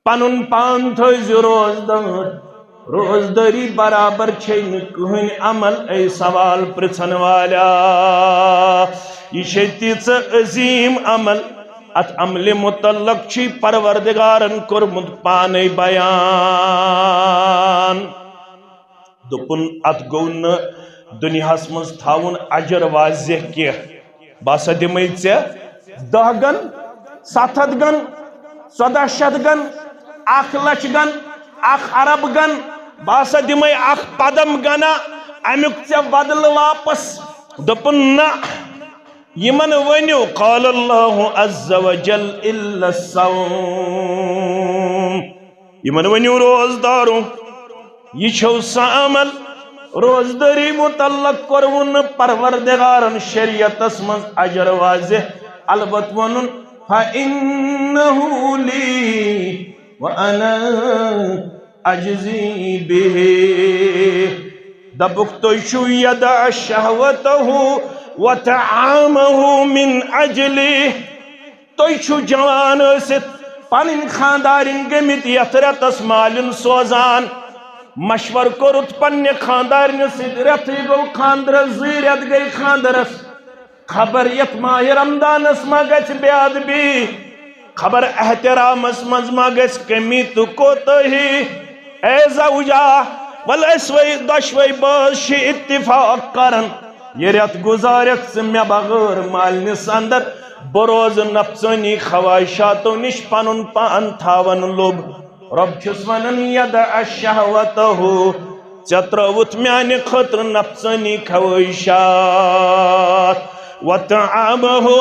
پنن پان تھوز روزدار روزداری برابر چھین کہن عمل اے سوال پرچھن والا یہ تیز عظیم عمل ات عمل متعلق چھی پروردگارن کرمت پانے بیان دپن ات گون دنیا مز تھاون اجر واضح کی باسا دمے ژے 10 گن 7 گن 1400 گن 1 لچھ گن 1 ارب گن باسا دمے 1 پدم گنا امیک ژے بدل واپس دپن نہ یمن ونیو قال اللہ عز وجل الا الصوم یمن ونیو روزدارو یہ چھو سا عمل روزداری متعلق کرون پروردگارن شریعت اسمز اجر واضح البت ونن فَإِنَّهُ لِي وَأَنَا أَجْزِي بِهِ دبک توشو یدع شہوته وطعامه من اجلی توشو جوان ست پنن خاندارن گمت یترتس مالن سوزان مشور کرت پنہ خاندارن ست رت گو خاندرس 2 رت گئی خاندرس خبر یت ماہ رمضانس ما گھ بے ادبی خبر احترامس مز ما گھ کمی تو کوتہی اے زوجہ ول اسوئی دشوئی باش اتفاق کرن یہ رت گزارت مے بغیر مالنس اندر بروز نفسانی خواہشاتو نش پنن پان تھاون لوب رب چھس ونن یدع شہوتہو چتروت میانہ خطر نفسانی خواہشات وطعامہو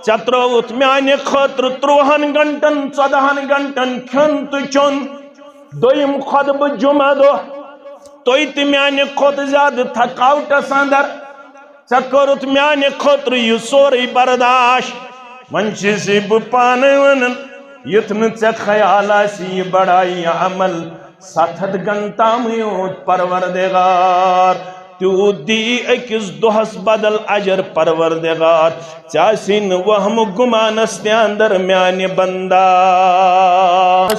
چتروت میانہ خطر 3 گھنٹن 14 گھنٹن کھن تو چون دویم خطب جمعہ دو توی تی میانہ خود زیادہ تھکاوٹس اندر چکرت میانہ خطر یہ سوری برداشت منچسی بپانے ونن یتن ژے خیال آسی یہ بڑائی عمل 7 گھنٹہ میوت پروردگار تیوت دی اکس دہس بدل اجر پروردگار چاسین وہم گمانس تے اندر میان بندہ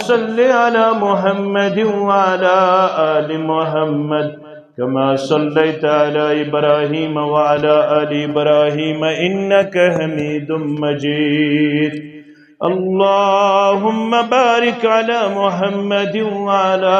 صلی علی محمد وعلی آل محمد كما صليت على إبراهيم وعلى آل إبراهيم إنك حميد مجيد اللهم بارك على محمد وعلى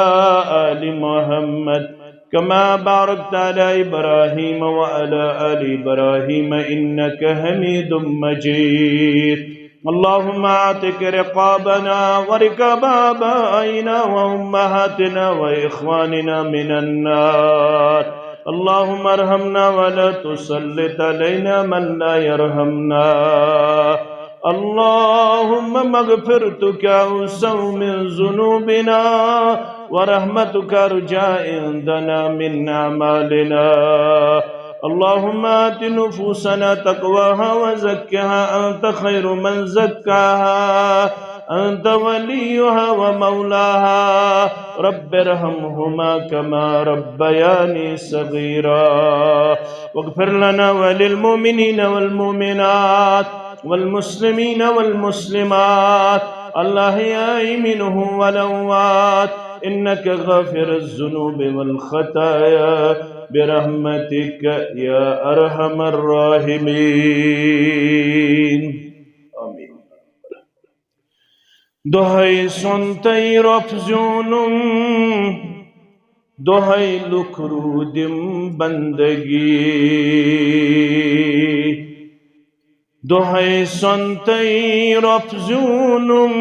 آل محمد كما باركت على إبراهيم وعلى آل إبراهيم إنك حميد مجيد اللهم اعتق رقابنا ورقاب آبائنا وأمهاتنا وإخواننا من النار اللهم ارحمنا ولا تسلط علينا من لا يرحمنا اللهم مغفرتك أوسع من ذنوبنا ورحمتك رجاء عندنا من أعمالنا اللهم آت نفوسنا تقواها وزكها أنت خير من زكاها أنت وليها ومولاها رب ارحمهما كما ربياني صغيرا واغفر لنا وللمؤمنين والمؤمنات والمسلمين والمسلمات الأحياء منهم والأموات إنك غافر الذنوب والخطايا برحمتك يا أرحم الراحمين آمين دعائی سنتائی رفزونم دعائی لکرودم بندگی دعائی سنتائی رفزونم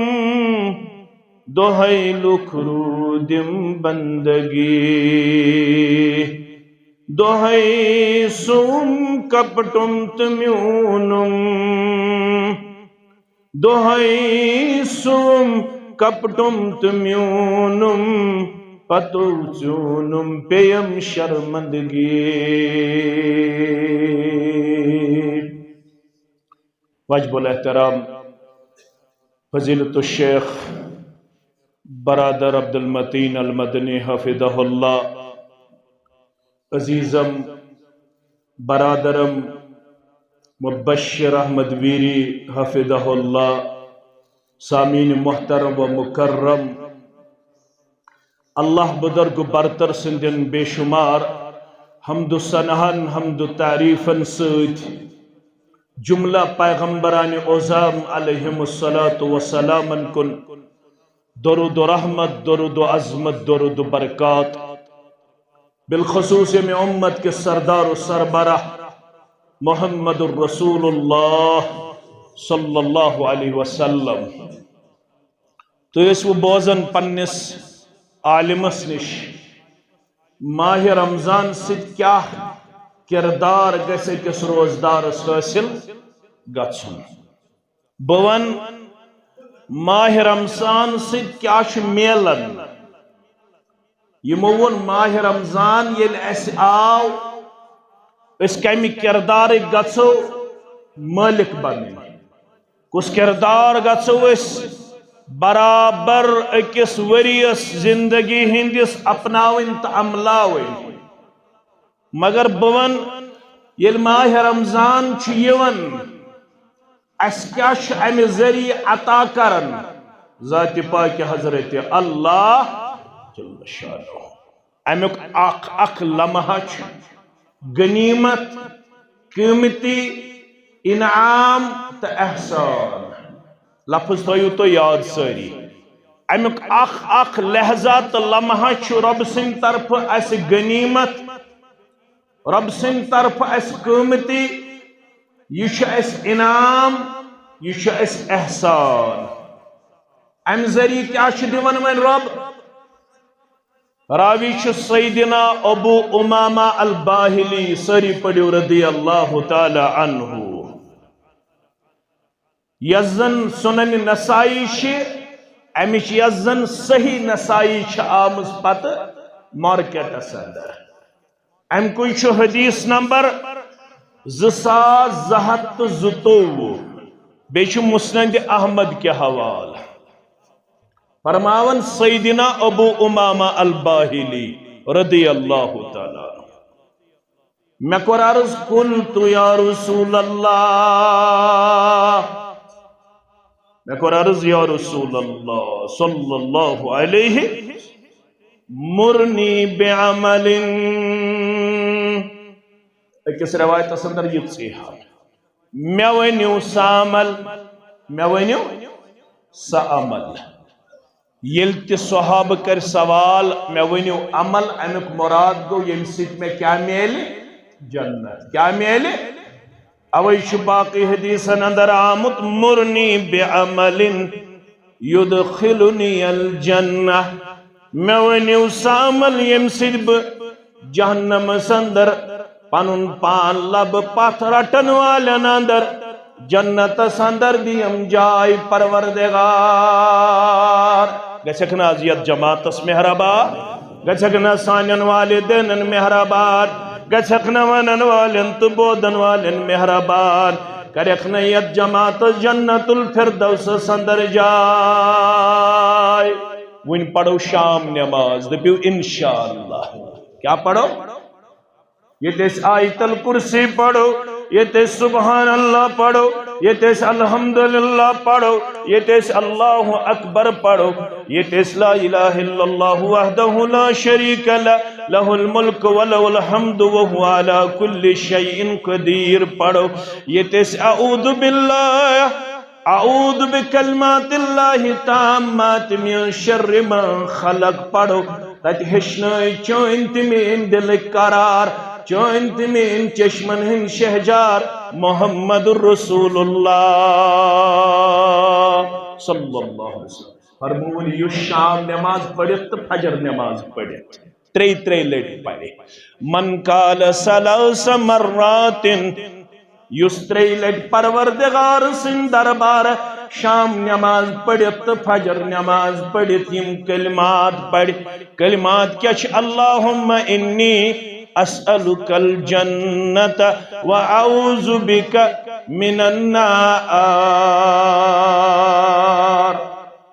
دعائی لکرودم بندگی دعائی سوم کپٹم تمیونم دعائی سوم کپٹم تمیونم پتو چونم پیم شرمندگی واجب الاحترام فضیلت الشیخ برادر عبد المتین المدنی حفظہ اللہ عزیزم برادرم مبشر احمد ویری حفظہ اللہ سامعین محترم و مکرم، اللہ بزرگ برتر سندین بے شمار حمد و ثناءن حمد و تعریفن سۭتۍ جملہ پیغمبران اعظام علیہم الصلاۃ والسلام کن درود و رحمت، درود و عظمت، درود و برکات، بالخصوص میں امت کے سردار و سربراہ محمد الرسول اللہ صلی اللہ علیہ وسلم تو اس وہ بوزن پنس عالمس نش ماہ رمضان ست کیا کردار گژھِ أکِس روزدارس حٲصِل گژھُن۔ بہٕ وَنہٕ ماہ رمضان ست کیا چھُ میلان۔ یمو ووٚن ماہ رمضان ییٚلہِ اَسہِ آو أسۍ کمہِ کردارٕکۍ گژھو مٲلک بنٕنۍ، کُس کردار گژھو أسۍ برابر أکِس ؤرِیَس زندگی ہندس اپناوٕنۍ تہٕ عملاوٕنۍ۔ مگر بہٕ وَنہٕ ییٚلہِ ماہ رمضان چھُ یِوان اَسہِ کیٛاہ چھُ اَمہِ ذٔریعہٕ عطا کران ذاتِ پاکِ حضرت اللہ جل شانہ۔ امیُک اکھ لمحہ چھُ غنیمت، قیمتی انعام تہٕ احسان۔ لفظ تھٲیِو تُہۍ یاد سٲری۔ امیُک اکھ لہذا تہٕ لمحہ چھُ رۄب سٕنٛدِ طرفہٕ اَسہِ غنیمت، رب سٕنٛدِ طرفہٕ اَسہِ قۭمتی، یہِ چھُ اَسہِ انعام، یہِ چھُ اَسہِ احسان۔ امہِ ذٔریعہٕ کیٛاہ چھُ دِوان وۄنۍ رب؟ راوی چھُ سیدنا ابو امامہ الباہلی، سٲری پٔرِو رضی اللہ تعالی عنہ۔ یس زن سنن نسائی چھِ، امِچ یس زن صحیح نسائی چھِ آمٕژ پتہٕ مارکیٹس اندر، ام کُے چھُ حدیث نمبر 2222، بیٚیہِ چھُ مسند احمد کے حوالہ۔ فرماون سیدنا ابو امامہ الباہلی رضی اللہ تعالیٰ عنہ، میں کوٚر عرض قلت یا رسول اللہ، میں کوٚر عرض یا رسول اللہ صلی اللہ علیہ مرنی بعمل، أکِس روایتس اندر یِژٕے حال، مےٚ ؤنِو سا عمل، مےٚ ؤنِو سا عمل۔ ییٚلہِ تہِ صحابہ کر سوال مےٚ ؤنِو عمل، امیُک مراد گوٚو ییٚمہِ سۭتۍ مےٚ کیٛاہ میلہِ؟ جنت۔ کیٛاہ میلہِ؟ اوے چھُ باقی حدیثن اندر آمُت مرنی بعمل یدخلنی الجنہ، مےٚ ؤنِو سا عمل ییٚمہِ سۭتۍ بہٕ جہنمس اندر پنُن پان لبہٕ پتھ رٹن والٮ۪ن اندر جنتس اندر دِیم جاے پروردگار۔ گژھکھ نا آز یتھ جماعتس مہربان، گژھکھ نا سانٮ۪ن والدینن مہربان، گژھکھ نا ونن والٮ۪ن تہٕ بودن والٮ۪ن مہربان، کرکھ نا یتھ جماعتس جنت الفردوسس اندر جاے۔ وۄنۍ پڑو شام نماز، دپیو انشاءاللہ۔ کیا پڑھو؟ یہ آیت الکرسی پڑھو، یہ سبحان اللہ پڑھو، یہ الحمدللہ پڑھو، یہ اللہ اکبر پڑھو، یہ لا الہ الا اللہ وحدہ لا شریک لہ لہ الملک ولہ الحمد وہو علی کل شیء قدیر پڑھو، یہ اعوذ باللہ اعوذ بکلمات اللہ تامات من شر ما خلق پڑھو۔ تت ہیچنائی چٲنۍ تہِ میٛٲنۍ دلٕکۍ قرار، چٲنۍ تہِ میٛٲنۍ چشمن ہٕنٛدۍ شہجار محمد رسول اللہ صلی اللہ علیہ وسلم۔ فرمون یُس شام نماز پڑھِتھ تہٕ فجر نماز پڑھِتھ ترٛیٚیہِ لٹہِ پرِ، من قال ثلاث مرات، یُس ترٛیٚیہِ لٹہِ پروردگار سٕنٛدِ دربار شام نماز پڑھِتھ تہٕ فجر نماز پڑھِتھ یِم کلمات پڑِ، کلمات کیا چھِ؟ اللہم انی اسألک الجنت واعوذ بک من النار۔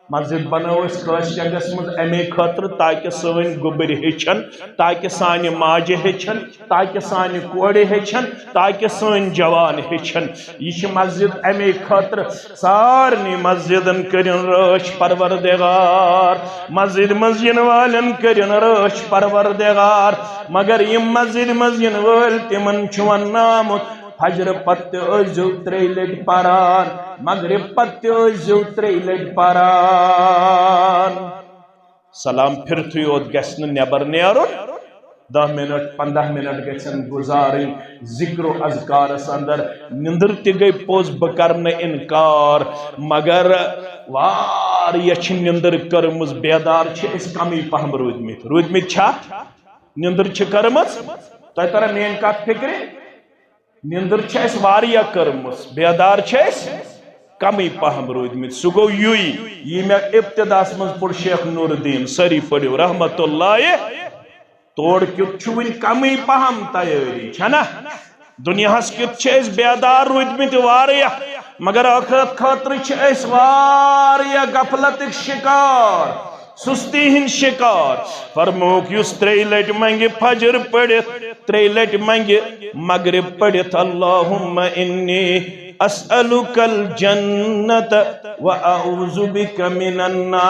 مسجد بنو اس خاص جگہ مز امی خاطر تاکہ سن گبر ہچن تاکہ سان ماجہ ہچن تاکہ سان کوڑ ہچن تاکہ سن جوان ہچن یہ مسجد امی خاطر سارنی مسجدن کرن رٲچھ پروردگار مسجد مزین والن کرن رٲچھ پروردگار مگر یم مسجد مزین وال تمن چون نامت فجر پتہ ٲسۍزیو 3 لٹہِ پران مغرب پتہ ٲسۍزیو 3 لٹہِ پران سلام پھرتھٕے یوت گژھِ نہٕ نٮ۪بر نیرُن 10 منٹ 15 منٹ گژھن گزارٕنۍ ذکر و اذکارس اندر نندر تہِ گٔے پوٚز بہٕ کرٕ نہٕ انکار مگر واریاہ چھِ نندر کٔرمٕژ بیدار چھِ أسۍ کمٕے پہم روٗدمٕتۍ چھا نندر چھِ کٔرمٕژ تۄہہِ تران میٛٲنۍ کتھ فکرِ نندر چھِ اَسہِ واریاہ کٔرمٕژ بیدار چھِ أسۍ کمٕے پہم روٗدمٕتۍ سُہ گوٚو یی مےٚ ابتداس منٛز پوٚر شیخ نور الدین سٲری پٔرِو رحمت اللہ تور کیُتھ چھُ وٕنہِ کمٕے پہم تیٲری چھنا دُنیاہس کیُتھ چھِ أسۍ بیدار روٗدمٕتۍ واریاہ مگر ٲخرت خٲطرٕ چھِ أسۍ واریاہ غفلتٕکۍ شکار سستی ہند شکار فرموک یس 3 لٹہِ منگہِ فجر پڑھت 3 لٹہِ منگہِ مغرب پڑھت اللہم انی اسألک الجنت واعوذ بک من النار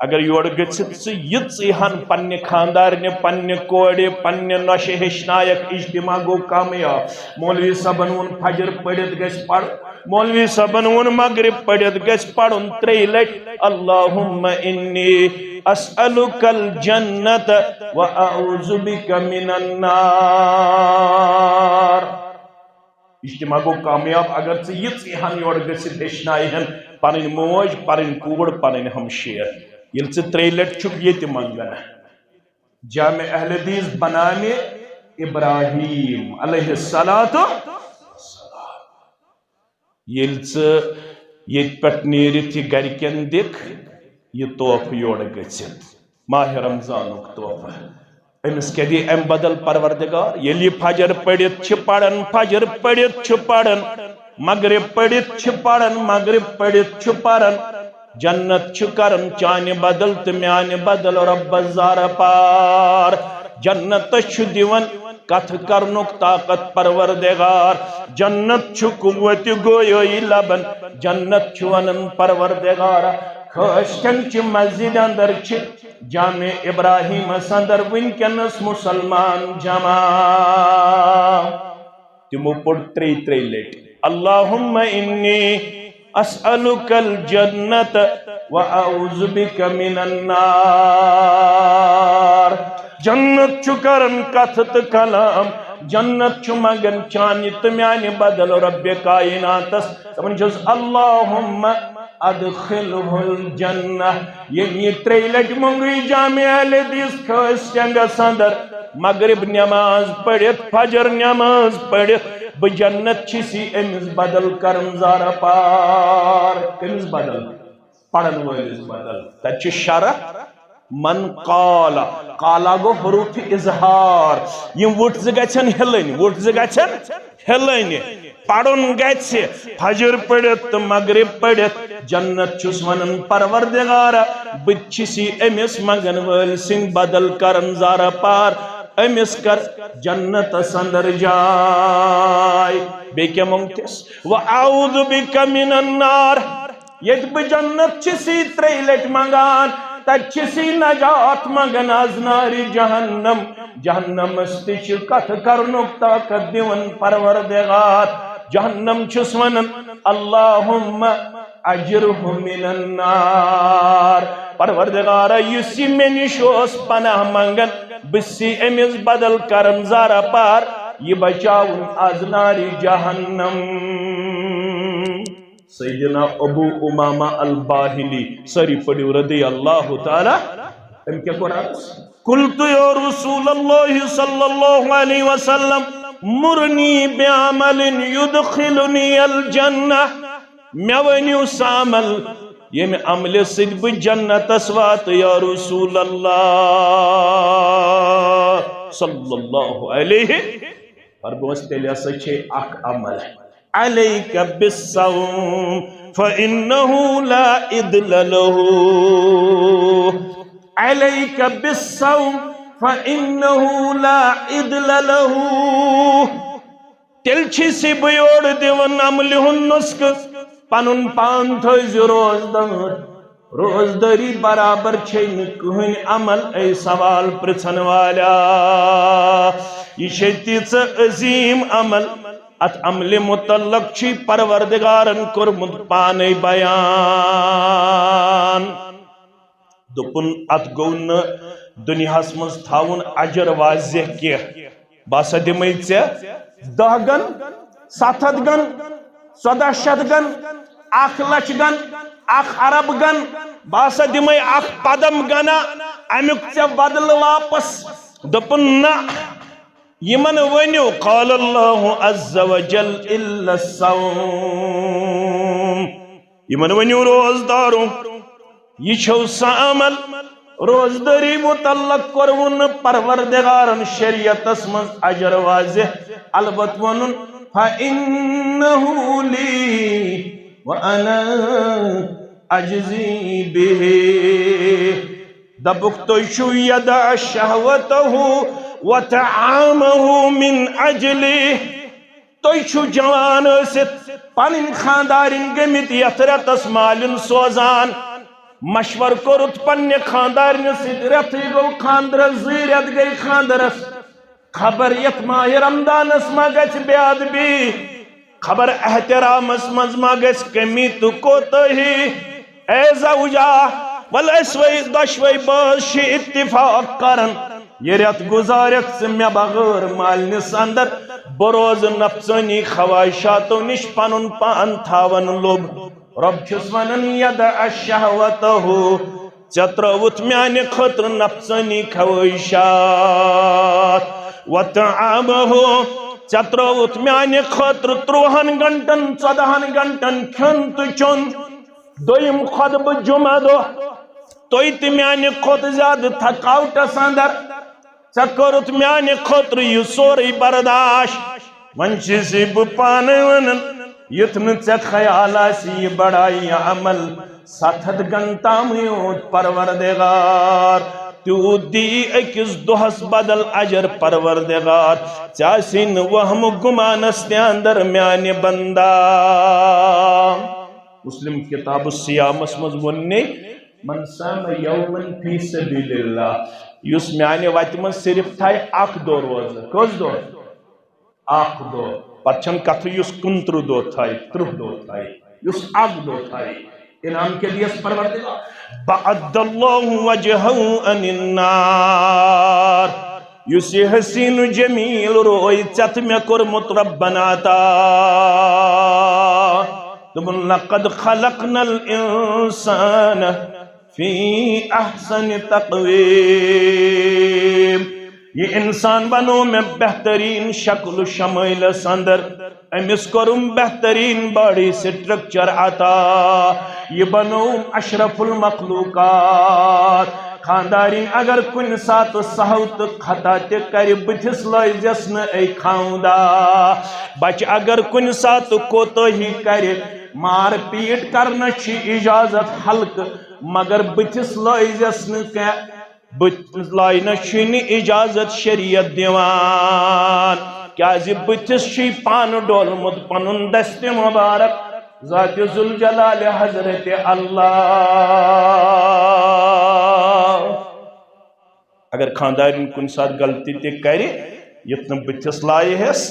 اگر یور گژھت ژٕ ہن پننہِ خاندارنہِ پننہِ کورِ پننہِ نۄشہِ ہیٚچھنایکھ اجتماع گوٚو کامیاب مولوی صٲبن ووٚن فجر پٔرِتھ گژھِ پرُن مولوی صٲبن ووٚن مغرب پٔرِتھ گژھِ پرُن 3 لٹہِ اللہم انی اسألک الجنت واعوذ بک من النار اجتماع گوٚو کامیاب اگر ژٕ ہن یور گژھِتھ ہیٚچھنایہن پنٕنۍ موج پنٕنۍ کوٗر پنٕنۍ ہمشیر ییٚلہِ ژٕ 3 لٹہِ چھُکھ ییٚتہِ منگان جامع اہل حدیث بنامہِ ابراہیم علیہ الصلاۃ ییٚلہِ ژٕ ییٚتہِ پٮ۪ٹھ نیٖرِتھ یہِ گرِکٮ۪ن دِکھ یہِ تحفہٕ یورٕ گٔژھِتھ ماہِ رمضانُک تحفہٕ أمِس کیٛاہ دی اَمہِ بدل پروردگار ییٚلہِ یہِ فجر پٔرِتھ چھِ پران فجر پٔرِتھ چھِ پران مغرب پٔرِتھ چھِ پران مغرب پٔرِتھ چھِ پران جنت چھُ کران چانہِ بدل تہٕ میانہِ بدل رۄبس زارٕ پار جنتس چھُ دِوان کتھ کرنُک طاقت پروردگار جنت چھُ قوتِ گویٲیی لبن جنت چھُ ونان پروردگارا خٲشکن چہِ مسجد اندر چھِ جامع ابراہیمس اندر ونکٮ۪نس مسلمان جمع تِمو پوٚر 3 لٹہِ اللہم انی اسألک الجنت واعوذ بک من النار جنت چھُ کران کتھ تہٕ کلام جنت چھُ منگان چانہِ تہٕ میانہِ بدل رب کائناتس دپان چھُس اللہم ادخلہ الجنہ ییٚلہِ یہِ 3 لٹہِ مونگٕے جامع اہل حدیث کھٲسۍ چنگس اندر مغرب نماز پٔرِتھ فجر نماز پٔرِتھ بہٕ جنت چھِسی أمِس بدل کرن زارٕ پار کٔمِس بدل پرن وٲلِس بدل تتہِ چھُ شرح من قالا قالا گو حروف اظہار یم وُٹھ زٕ گژھن ہلٕنۍ پرُن گژھِ فجر پٔرِتھ تہٕ مغرب پٔرِتھ جنت چھُس ونان پروردگارا بہٕ تہِ چھِسی أمِس منگن وٲلۍ سٕنٛدۍ بدل کرن زارٕ پار أمِس کر جنتس اندر جاے بیٚیہِ کیٛاہ مونگتِس وَاعوذ بِکَ مِنَ النار ییٚتہِ بہٕ جنت چھِسی 3 لٹہِ منگان تتہِ چھِسی نجات منگان از نارِ جہنم جہنمس تہِ چھُ کتھ کرنُک طاقت دِوان پروردگار جہنم چھُس ونان اللہم اجرہ من النار پروردگارا یُس یہِ مےٚ نِش اوس پناہ منگان بہٕ چھِسی أمِس بدل کرن زارٕ پار یہ بچاؤن از ناری جہنم سیدنا ابو امامہ الباہلی سری پڑھو رضی اللہ تعالی ام کیا قرآن قلت یا رسول اللہ صلی اللہ علیہ وسلم مرنی بعمل یدخلنی الجنہ میونیو سامل یہ میں عمل صدب جنت اسوات یا رسول اللہ صلی اللہ علیہ فرموس تیلیا سچے اک عمل علیک بالصوم فإنه لا إدل له عليك بالصوم فإنه لا إدل له تلچی سی بیوڑ دیون عمل ہن نسک پنن پان تھوز روزدار روزداری برابر چھین کہن عمل اے سوال پرچھن والا یہ شتیچ عظیم عمل ات عمل متعلق چھی پروردگارن کرمت پانے بیان دپن ات گون دنیا مز تھاون اجر واضح کی باسا دمائی ژے 10 گن 7 گن 1400 گن 1 لچھ گن 1 ارب گن باسا دمائی 1 پدم گنا امیک ژے بدل واپس دپن نا یمن ونیو قال اللہ عز وجل الا الصوم یمن ونیو روزداروں یہ چھو سا عمل روزداری متعلق کرون پروردگارن شریعت اسمن اجر واضح البت ونن فَإِنَّهُ لِي وَأَنَا أَجْزِي بِهِ دبک تو شو یدع شہوته وطعامه من اجله تو شو جوان ست پنن خاندارن گمت یترتس مالن سوزان مشور کرت پنن خاندارن ست رتی گو خاندر زیرت گئی خاندرس خبر یت ماہ رمضان اسما گچ بیاد بھی خبر احترام اسمز ما گچ کمی تو کوتا ہی اے زوجہ والاسوئی دشوئی باشی اتفاق کرن یہ ریت گزارت سے میں بغیر مالنس اندر بروز نفسانی خواہشاتو نش پنن پان تھاون لوب رب چھسونن یدع شہوتہو چتروت میانی خطر نفسانی خواہشات وطعامہو چتروت میانی خطر 3 گھنٹن 14 گھنٹن کھن تو چون دویم خطب جمعہ دو توی تی میانی خود زیادہ تھکاوٹ ساندر چکرت میانی خطر یہ سوری برداشت ونچی سی بپانے ونن یتن چا خیال آسی بڑائی عمل 7 گھنٹہ میوت پروردگار تو دی اکس دوہس بدل اجر پروردگار چاسین وہم گمانستے اندر میانی بندہ مسلم کتاب السیام اسمز وننے من سام یومن فی سبیل اللہ یس میانی وقت من صرف تھائی 1 دو روز کس دو 1 دو پچھن کتھ یس 29 دو تھائی 30 دو تھائی یس 1 دو تھائی انعام کے لیے پروردگار بعد اللہ وجہو ان النار یس حسین جمیل روئی چت میں کرمت ربنا تا تم لقد خلقنا الانسان فی احسن تقویم یہ انسان بنو میں بہترین شکل شمائل سندر امس کرم بہترین باڈی سٹرکچر عطا یہ بنو اشرف المخلوقات خاندارین اگر کن سات سہوت خطا تے کر بتس لائی جسن اے کھاؤندا بچ اگر کن سات کوتو ہی کر مار پیٹ کرنا چھی اجازت حلق مگر بتس لائی جسن کے بتس لائی نچھنی اجازت شریعت دیوان کیا زی بتس چھی پان ڈول مد پنن دست مبارک ذات ذوالجلال حضرت اللہ اگر خاندارین کن ساتھ غلطی تے کرے یتن بتس لائی ہس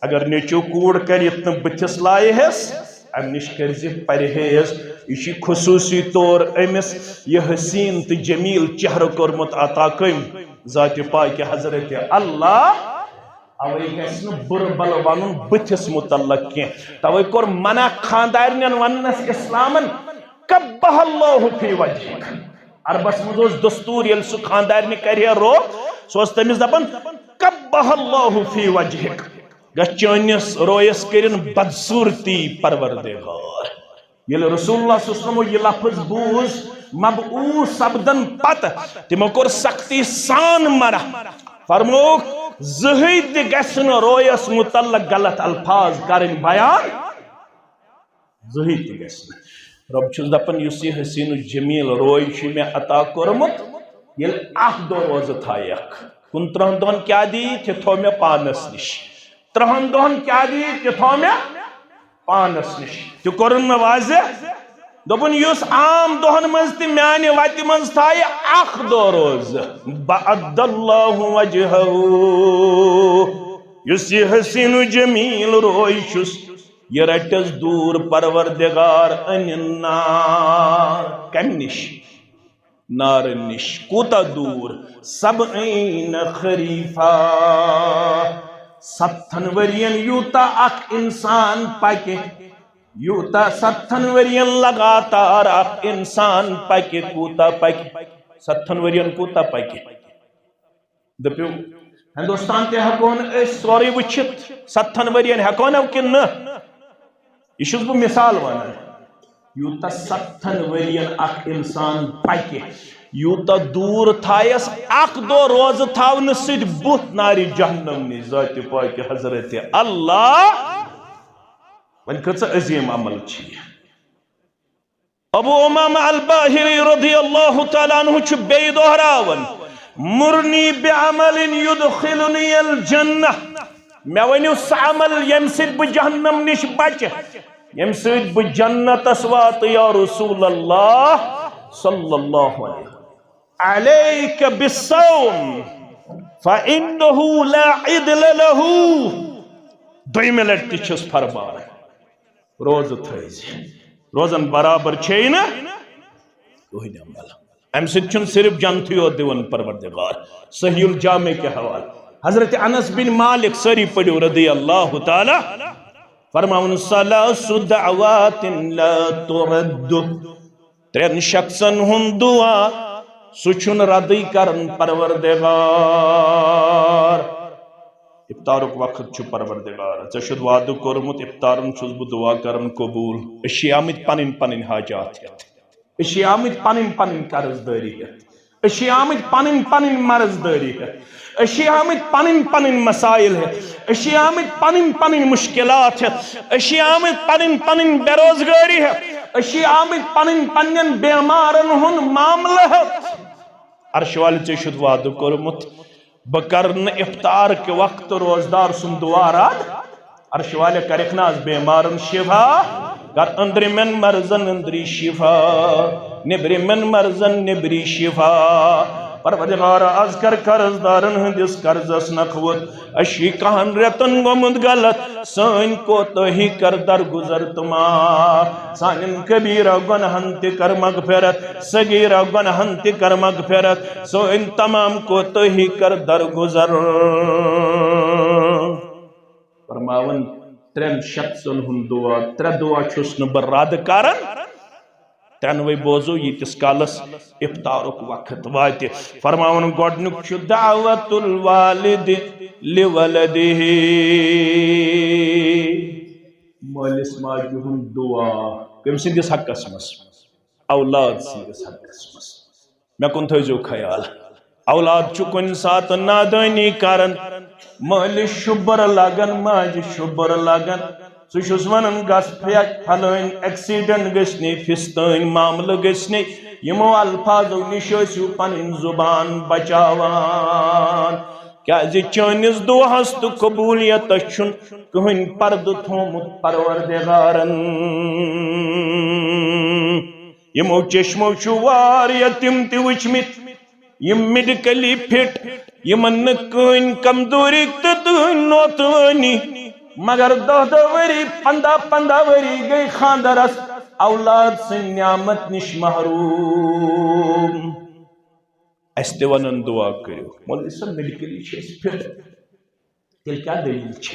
اگر نیچو کوڑ کر یتن بتس لائی ہس ام نش کرزی پرہیز یہ خصوصی طور امس یہ حسین تو جمیل چہرہ کرمت عطا کم ذات پاک حضرت اللہ اوے گھس بر بل ون بتس متعلق کی توے کور منع خاندارین ونس اسلامن کبہ اللہ فی وجہک عربس مز دستور یل سہ خاندارنہ کرے رو سہ تمس دپان کبہ اللہ فی وجہک گھ چانس رویس کرن بدصورتی پروردگار یل رسول اللہ صلی اللہ علیہ وسلم یہ لفظ بوز مبعوث سپدن پتہ تمو کور سختی سان منع فرموک زہید گھن رویس متعلق غلط الفاظ کرن بیان زہی تہ گژھِ نہٕ رب چھُس دپان یُس یہِ حسین جمیل روے چھُ مےٚ عطا کوٚرمُت ییٚلہِ اکھ دۄہ روزٕ تھایَکھ 29 دۄہن کیٛاہ دِیہِ تہِ تھوٚو مےٚ پانس نِش 30 دۄہن کیٛاہ دِیہِ تہِ تھوٚو مےٚ پانس نِش تہِ کوٚرُن مےٚ واضح دوٚپُن یُس عام دۄہن منٛز تہِ میانہِ وتہِ منٛز تھایہِ اکھ دۄہ روزٕ بعد اللہ وجہہ یُس یہِ حسین و جمیل روے چھُس یہ رٹس دور پروردگار انن نار کم نش نار نش کوتا دور 70 خریفہ 70 ورین یوتا اک انسان پکے یوتا 70 ورین لگاتار اک انسان پکے کوتا پکے 70 ورین کوتا پکے دپیو ہندوستان تے ہکون اس سوری وچھت 70 ورین ہکون او کن یہ چھس بہ مثال ونان یوتا 70 ورین اک انسان پکہ یوتا دور تھایس اک دو روز تھاون سید بت ناری جہنم نی ذات پاک حضرت اللہ ون کچھ عظیم عمل چھ ابو امامہ الباہری رضی اللہ تعالیٰ عنہ چھ بے دہراون مرنی بعمل یدخلنی الجنہ میں ونیو سعمل یم سید بہ جہنم نش بچ یم سید بہ جنت اسوات یا رسول اللہ صلی اللہ علیہ علیک بالصوم فإنه لا عدل له دویمہ لٹہ چھس فرمان روز تھیز روزن برابر چھے نا کوئی عمل ام سید چھن صرف جنتی یوت دیون پروردگار صحیح الجامع کے حوالے حضرت انس بن مالک سری پڑھو رضی اللہ تعالی فرماون ثلاث دعوات لا ترد 3 شخصن ہن دعا سچن ردی کرن پروردگار افطارک وقت چھ پروردگار ژےٚ وعدٕ کوٚرمُت افطارن چھُس بہٕ دعا کرن قبول أسۍ چھِ آمٕتۍ پنٕنۍ پنٕنۍ حاجات ہٮ۪تھ أسۍ چھِ آمٕتۍ پنٕنۍ پنٕنۍ قرض دٲری ہٮ۪تھ أسۍ چھِ آمٕتۍ پنٕنۍ پنٕنۍ مرض دٲری ہٮ۪تھ أسۍ چھِ آمٕتۍ پنٕنۍ پنٕنۍ مسائل ہٮ۪تھ أسۍ چھِ آمٕتۍ پنٕنۍ پنٕنۍ مشکلات ہٮ۪تھ أسۍ چھِ آمٕتۍ پنٕنۍ پنٕنۍ بے روزگٲری ہٮ۪تھ أسۍ چھِ آمٕتۍ پنٕنۍ پنٕنٮ۪ن بیمارن ہُنٛد معاملہٕ ہٮ۪تھ عرش والہِ ژےٚ چھُتھ وعدٕ کوٚرمُت بہٕ کرٕ نہٕ افطار کہِ وقتہٕ روزدار سُنٛد دعا رد عرش والہِ کرکھ نہ آز بیمارن شفا کر أنٛدرِمٮ۪ن مرضن أنٛدری شفا نیٚبرِمٮ۪ن مرضن نیٚبری شفا پروردگار آز کر قرضدارن ہندس قرضس نکھوت اشی کہن ریتن گومت غلط سن کوتاہی کر درگزر تمام سانن کبیرہ گناہن تہ کر مغفرت صغیرہ گناہن تہ کر مغفرت سن تمام کوتاہی کر درگزر فرماون 3 شخصن ہند دعا 3 دعا چھس نہ بہ رد کرن 3 بوزو یتس کالس افطارک وقت وات فرماون گۄڈنیُک چھُ دعوت الوالد لولده مٲلِس ماجہِ ہُنٛد دعا کٔمۍ سٕنٛدِس حقس منٛز اولاد سٕنٛدِس حقس منٛز مےٚ کُن تھٲیزیو خیال اولاد چھُ کُنہِ ساتہٕ نادٲنی کران مٲلِس شُبر لگان ماجہِ شُبر لگان سُہ چھُس ونان گژھ پھلٲنۍ ایکسیڈنٹ گژھنی فِستٲنۍ معاملہٕ گژھنی یِمو الفاظو نِش ٲسِو پنٕنۍ زُبان بچاوان کیازِ چٲنِس دُعاہس تہٕ قبوٗلیتس چھُنہٕ کٕہٕنۍ پردٕ تھوٚومُت پروردگارن یِمو چشمو چھُ واریاہ تِم تہِ وٕچھمٕتۍ یِم میڈیکلی فٹ یِمن نہٕ کٕہٕنۍ کمزوری تہٕ تٕہٕنۍ نوتوٲنی مگر 10 ؤری 15 ؤری گئی خاندرس اولاد سٕنٛدِ نعمت نش محروم اس تہِ ونن دعا کٔرِو مولوی صٲب میڈیکلی چھِ أسۍ فٹ تیٚلہِ کیٛاہ دٔلیٖل چھِ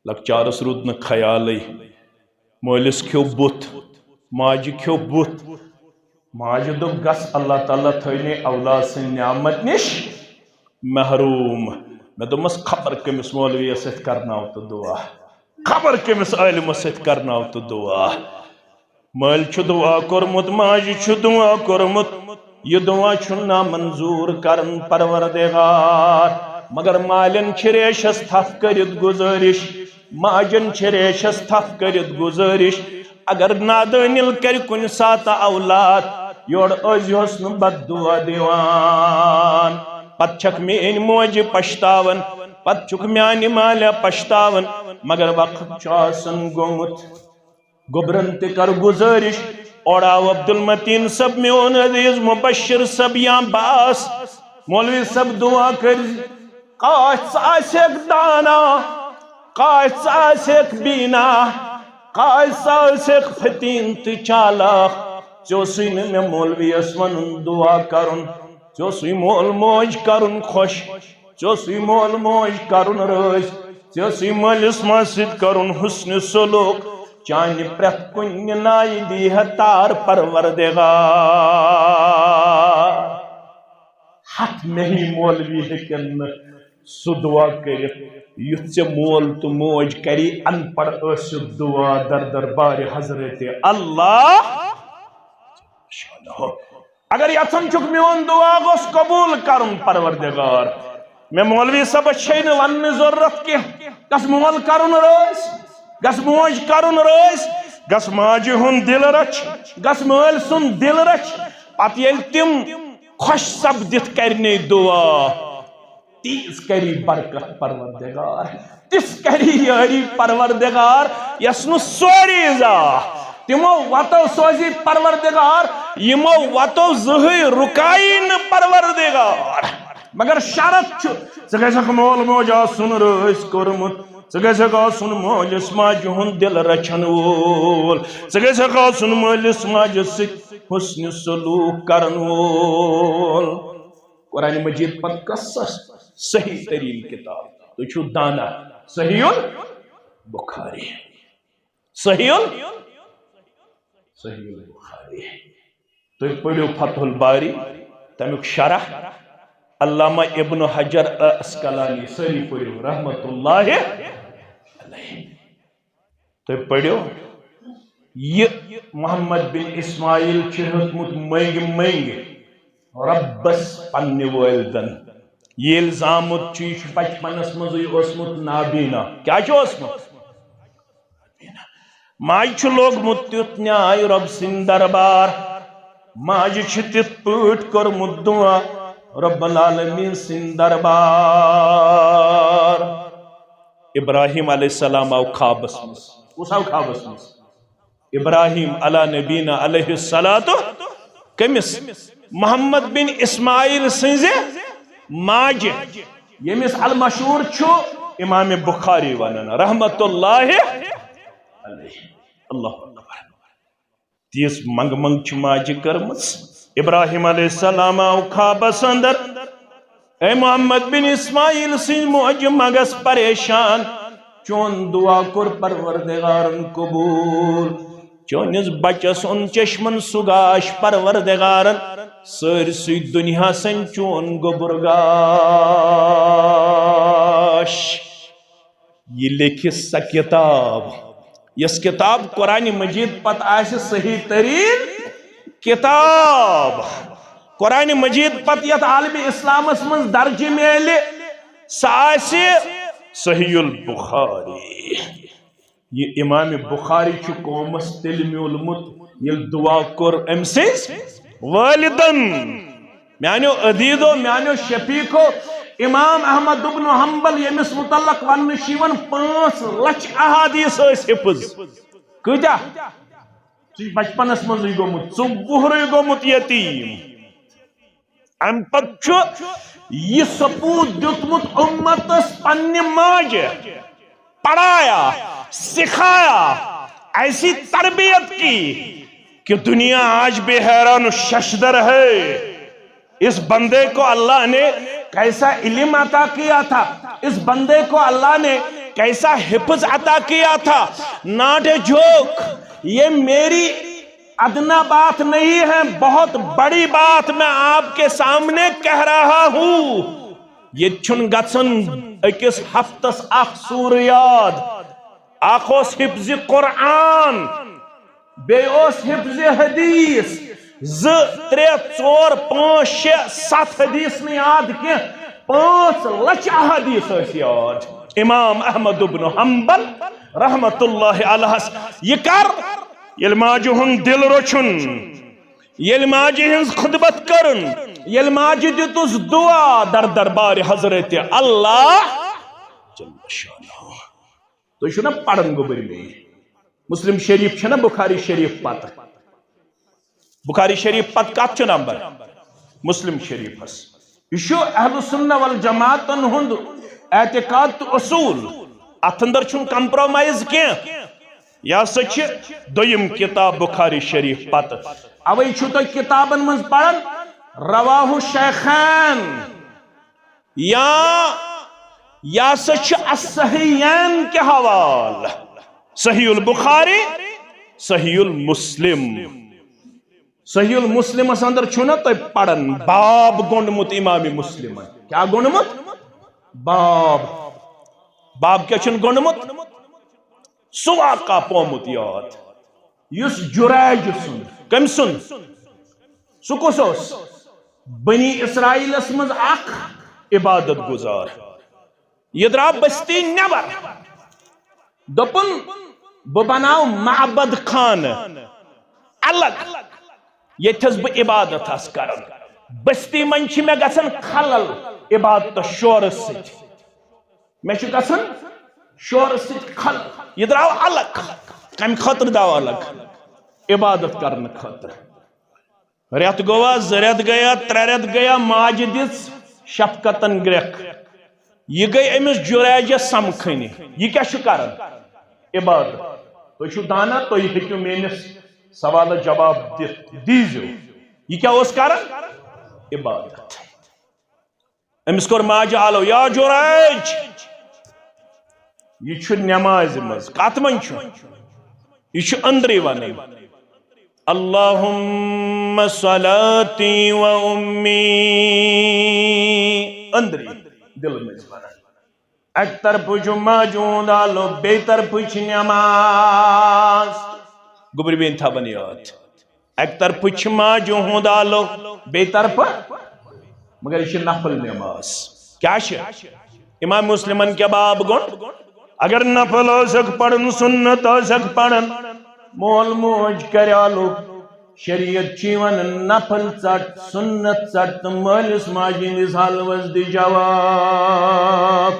لۄکچارس روٗد نہٕ خیالٕے مٲلِس کھیوٚو بُتھ ماجہِ کھیوٚو بُتھ ماجہِ دوٚپ گژھ اللہ تعالیٰ تھٲینٕے اولاد سٕنٛدِ نعمت نش محروم مےٚ دوٚپمس خبر کٔمِس مولویس سۭتۍ کرناو تہٕ دعا خبر کٔمِس عٲلمس سۭتۍ کرناو تہٕ دعا مٲلۍ چھُ دعا کوٚرمُت ماجہِ چھُ دعا کوٚرمُت یہ دعا چھُنہٕ نامنظوٗر کران پروردگار مگر مالٮ۪ن چھِ ریشس تھپھ کٔرِتھ گُزٲرِش ماجن چھِ ریشس تھپھ کٔرِتھ گُزٲرِش اگر نادانل کر کن سات اولاد یور ازیوس نو بد دعا دیوان پت چھک مین موج پشتاون پت چھک میانی ماlia پشتاون مگر وقت چاسن گومت گبرن تکر گزارش اوڑاو عبدالمتین سب میون عزیز مبشر سب یا باس مولوی سب دعا کر قاچ آسک دانا قاچ آسک بینا قاچ آسک فتین تی چالاق چوسی میں مولوی اسمن دعا کرن چوسی مول موج کرن خوش چوسی مول موج کرن رس چوسی مالس ماسد کرن حسن سلوک چانی پرت کن نائی دی تار پروردگار ہاتھ میں ہی مولوی ہکن سو دعا کرت یت سے مول تو موج کری ان پڑھ اسو دعا در دربار حضرت اللہ اگر یتن چک میون دعا گوس قبول کرن پروردگار میں مولوی صاحب چھین ون ضرورت کی گس مول کرن روز گس موج کرن روز گس ماجہ ہن دل رچ گس مول سن دل رچ پت یل تم خوش سپدت کرنے دعا تیز کری برکت پروردگار تس کری یاری پروردگار یسنو سوری زا تمو واتو سوزی پروردگار یمو واتو زہی رکائن پروردگار مگر شرط چھو سکیسک مول موجا سن رئیس کرمت سکیسک سن موجس ماجہ ہن دل رچن وول سکیسک سن موجس ماجہ سک حسن سلوک کرن وول قرآن مجید پر قصص صحیح ترین کتاب تو چھو دانا صحیح البخاری صحیح البخاری تو پڑھو فتح الباری تمیک شرح علامہ ابن حجر اسقلانی سری پڑھو رحمت اللہ علیہ تو پڑھو یہ محمد بن اسماعیل چھہتمت منگ ربس پنی والدن یہ الزامت چیش بچپنس مزی اسمت نابینا کیا چھو اسمت ماج چھ لوگ متیت نیائی رب سن دربار ماج چھ تت پوٹ کر مدعا رب العالمین سن دربار ابراہیم علیہ السلام او خوابس مس اس او خوابس مس ابراہیم علی نبینا علیہ الصلوۃ کمس محمد بن اسماعیل سنزے ماج یمس المشہور چھو امام بخاری ونن رحمت اللہ علیہ اللہ اکبر تیس منگ منگ چھ ماج کرمس ابراہیم علیہ السلام او خوابس اندر اے محمد بن اسماعیل سن موج مگس پریشان چون دعا کر پروردگارن قبول چونس بچس ان چشمن سگاش پروردگارن سرسی دنیا سن چون گبرگاش یہ لکھی سا کتاب یس کتاب قرآن مجید پت آس صحیح ترین کتاب قرآن مجید پت یت عالم اسلام من درج میلے ساس صحیح البخاری یہ امام بخاری چھ قومس تیل میولمت یل دعا کر ام سنس والدن میانو عدیدو میانو شفیقو امام احمد بن حنبل یمس متعلق ون شیون 5 لچھ احادیث حفظ کجا بچپنس من گومت 40 گومت یتیم ام پتہ یہ سپوت دیتمت امتس پنہ ماجہ پڑھایا سکھایا ایسی تربیت کی کہ دنیا آج بے حیران و ششدر ہے اس بندے کو اللہ نے کیسا علم عطا کیا تھا اس بندے کو اللہ نے کیسا حفظ عطا کیا تھا ناٹ اے جوک یہ میری ادنا بات نہیں ہے بہت بڑی بات میں آپ کے سامنے کہہ رہا ہوں یہ چھن گژھن اکس ہفتس اخ سور یاد اخ اوس حفظ قرآن بے اوس حفظ حدیث 2 3 4 5 6 7 حدیث نہیں یاد کی 5 لچھ احادیث اس یاد امام احمد بن حنبل رحمت اللہ علیہ یہ کر یل ماجہ ہند دل رچن، یل ماجہ ہنز خدمت کرن، یل ماجہ دتس دعا در دربار حضرت اللہ جل شانہ. تو یہ نا پڑھن گوبر میں مسلم شریف چھنا بخاری شریف پتہ، بخاری شریف پتہ کت چھ نمبر مسلم شریف ہس. یہ اہل سنہ والجماعت ہند اعتقاد تو اصول، ات اندر چھن کمپرومائز کی. یہ سا دویم کتاب بخاری شریف پتہ. اوے چھو تو کتابن من پڑھن رواہ الشیخین یا سا الصحیحین کے حوال، صحیح البخاری صحیح المسلم. صحیح المسلم اس اندر چھونا تو پڑھن باب گونڈمت امام مسلم. کیا گونڈمت؟ باب کیا چھن گونڈمت؟ سو واقع پومت یاد یس جریج سن. کم سن؟ سو کس اس بنی اسرائیل اسمز اخ عبادت گزار. یہ درا بستی نبر دپن بہ بناو معبد خان الگ یتھس بہ عبادت ہس کرن. بستی من چھ مے گژھن خلل عبادت شور ست، مے چھ گژھن شور ست خلل. یہ درا الگ کم خطر داو الگ عبادت کرن خطر. ریت گوا، زریت گیا، ترریت گیا، ماج دس شفقتن گرک. یہ گئی امس جریجس سمکھنی یہ کیا کرن عبادت. تو دانا تو ہیکو میانس سوال جواب دیزو. یہ کیا اس کرن عبادت. امس کور ماج آلو یا جریج یہ چھ نماز مز کت من چھ یہ چھ اندری ون اللہم صلاتی و امی اندری دل مز ون. ایک طرف چھ ماجون آلو بے طرف چھ نماز. گبری بین تھا بنیاد. ایک طرف چھ ماجون آلو بے طرف مگر یہ نفل نماز. کیا چھ امام مسلمن کے باب گون اگر نفل ہو سک پڑھن سنت ہو سک پڑھن مول موج کرالو شریعت چیون نفل ژٹ سنت ژٹ تو مالس ماجی نس حلوس دی جواب.